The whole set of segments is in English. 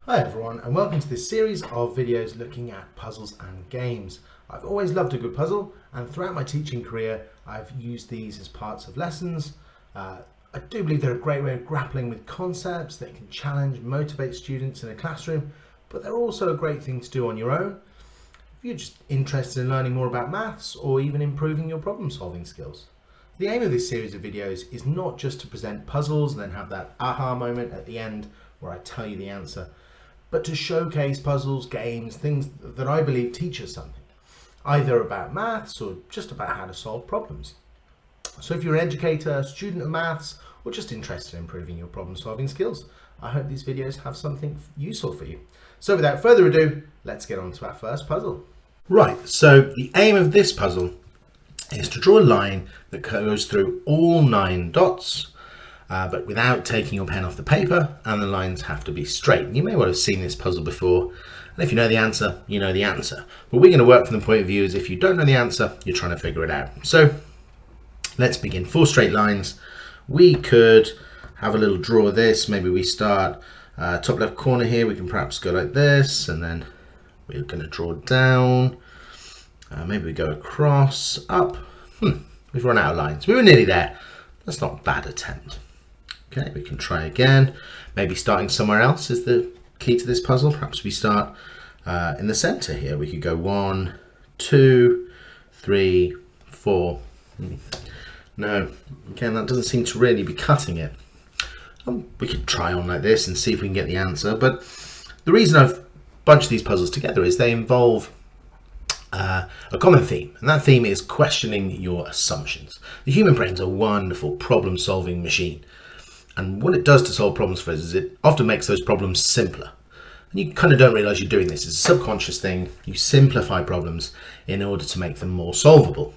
Hi everyone, and welcome to this series of videos looking at puzzles and games. I've always loved a good puzzle, and throughout my teaching career I've used these as parts of lessons. I do believe they're a great way of grappling with concepts that can challenge, motivate students in a classroom, but they're also a great thing to do on your own if you're just interested in learning more about maths or even improving your problem solving skills. The aim of this series of videos is not just to present puzzles and then have that aha moment at the end where I tell you the answer, but to showcase puzzles, games, things that I believe teach us something, either about maths or just about how to solve problems. So if you're an educator, student of maths, or just interested in improving your problem solving skills, I hope these videos have something useful for you. So without further ado, let's get on to our first puzzle. Right, so the aim of this puzzle is to draw a line that goes through all 9 dots, but without taking your pen off the paper, and the lines have to be straight. You may well have seen this puzzle before, and if you know the answer, you know the answer. But we're going to work from the point of view as if you don't know the answer, you're trying to figure it out. So let's begin. 4 straight lines. We could have a little draw of this. Maybe we start top left corner here. We can perhaps go like this, and then we're going to draw down. Maybe we go across, up. We've run out of lines. We were nearly there. That's not a bad attempt. Okay, we can try again. Maybe starting somewhere else is the key to this puzzle. Perhaps we start in the center here. We could go 1, 2, 3, 4. No, again, that doesn't seem to really be cutting it. We could try on like this and see if we can get the answer. But the reason I've bunched these puzzles together is they involve a common theme, and that theme is questioning your assumptions. The human brain's a wonderful problem-solving machine, and what it does to solve problems for us is it often makes those problems simpler. And you kind of don't realize you're doing this. It's a subconscious thing. You simplify problems in order to make them more solvable.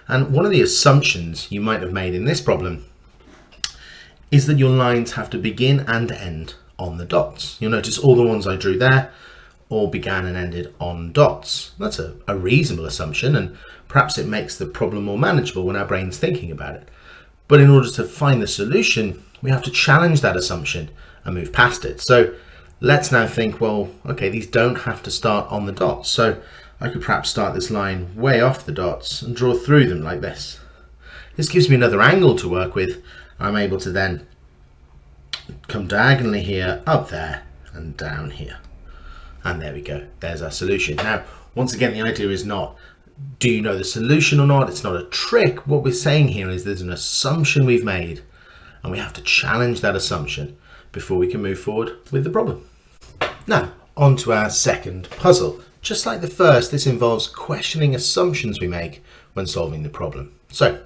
And one of the assumptions you might have made in this problem is that your lines have to begin and end on the dots. You'll notice all the ones I drew there all began and ended on dots. That's a reasonable assumption, and perhaps it makes the problem more manageable when our brain's thinking about it. But in order to find the solution, we have to challenge that assumption and move past it. So let's now think, well, okay, these don't have to start on the dots. So I could perhaps start this line way off the dots and draw through them like this. This gives me another angle to work with. I'm able to then come diagonally here, up there, and down here. And there we go, there's our solution. Now, once again, the idea is not, do you know the solution or not? It's not a trick. What we're saying here is there's an assumption we've made, and we have to challenge that assumption before we can move forward with the problem. Now, on to our second puzzle. Just like the first, this involves questioning assumptions we make when solving the problem. So,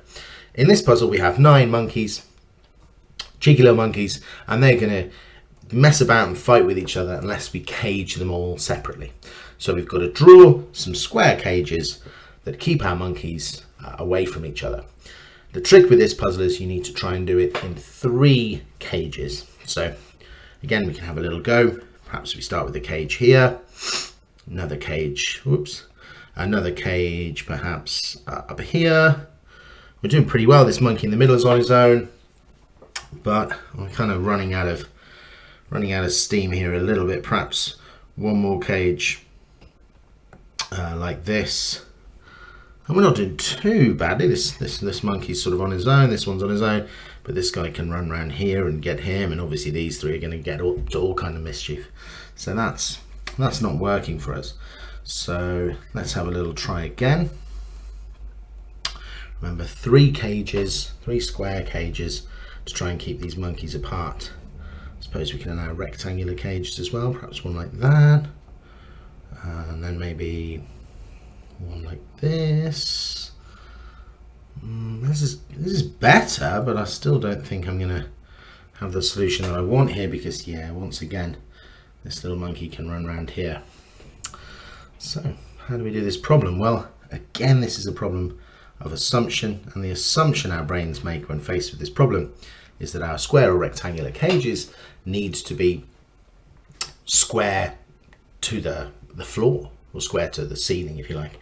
in this puzzle, we have 9 monkeys, cheeky little monkeys, and they're going to mess about and fight with each other unless we cage them all separately. So we've got to draw some square cages that keep our monkeys away from each other. The trick with this puzzle is you need to try and do it in 3 cages. So again, we can have a little go. Perhaps we start with a cage here, another cage, another cage perhaps up here. We're doing pretty well. This monkey in the middle is on his own, but we're kind of running out of steam here a little bit. Perhaps one more cage like this, and we're not doing too badly. This monkey's sort of on his own, this one's on his own, but this guy can run around here and get him, and obviously these 3 are going to get up to all kind of mischief. So that's not working for us. So let's have a little try again. Remember, 3 cages, 3 square cages to try and keep these monkeys apart. Suppose we can allow rectangular cages as well, perhaps one like that, and then maybe one like this. This is better, but I still don't think I'm gonna have the solution that I want here, because yeah, once again, this little monkey can run around here. So how do we do this problem? Well, again, this is a problem of assumption, and the assumption our brains make when faced with this problem is that our square or rectangular cages needs to be square to the floor, or square to the ceiling, if you like.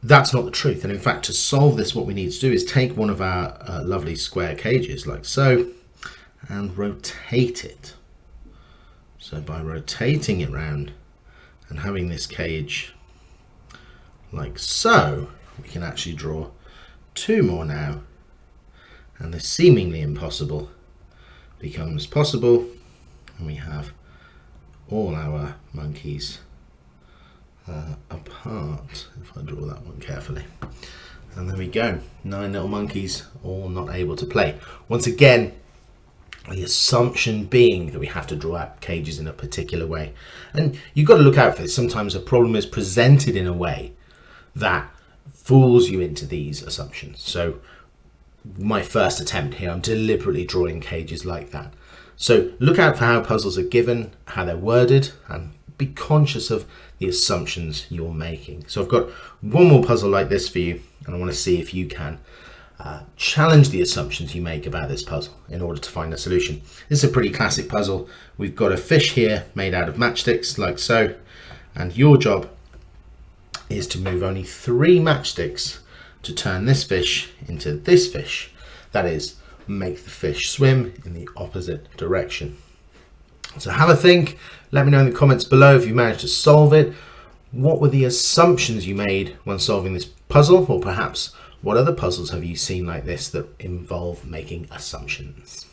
That's not the truth, and in fact, to solve this, what we need to do is take one of our lovely square cages like so and rotate it. So by rotating it round and having this cage like so, we can actually draw 2 more now, and the seemingly impossible becomes possible, and we have all our monkeys apart. If I draw that one carefully, and there we go, 9 little monkeys, all not able to play. Once again, the assumption being that we have to draw out cages in a particular way, and you've got to look out for this. Sometimes a problem is presented in a way that fools you into these assumptions. So my first attempt here, I'm deliberately drawing cages like that. So look out for how puzzles are given, how they're worded, and be conscious of the assumptions you're making. So I've got one more puzzle like this for you, and I want to see if you can challenge the assumptions you make about this puzzle in order to find a solution. This is a pretty classic puzzle. We've got a fish here made out of matchsticks like so, and your job is to move only 3 matchsticks to turn this fish into this fish. That is, make the fish swim in the opposite direction. So have a think, let me know in the comments below if you managed to solve it. What were the assumptions you made when solving this puzzle, or perhaps what other puzzles have you seen like this that involve making assumptions?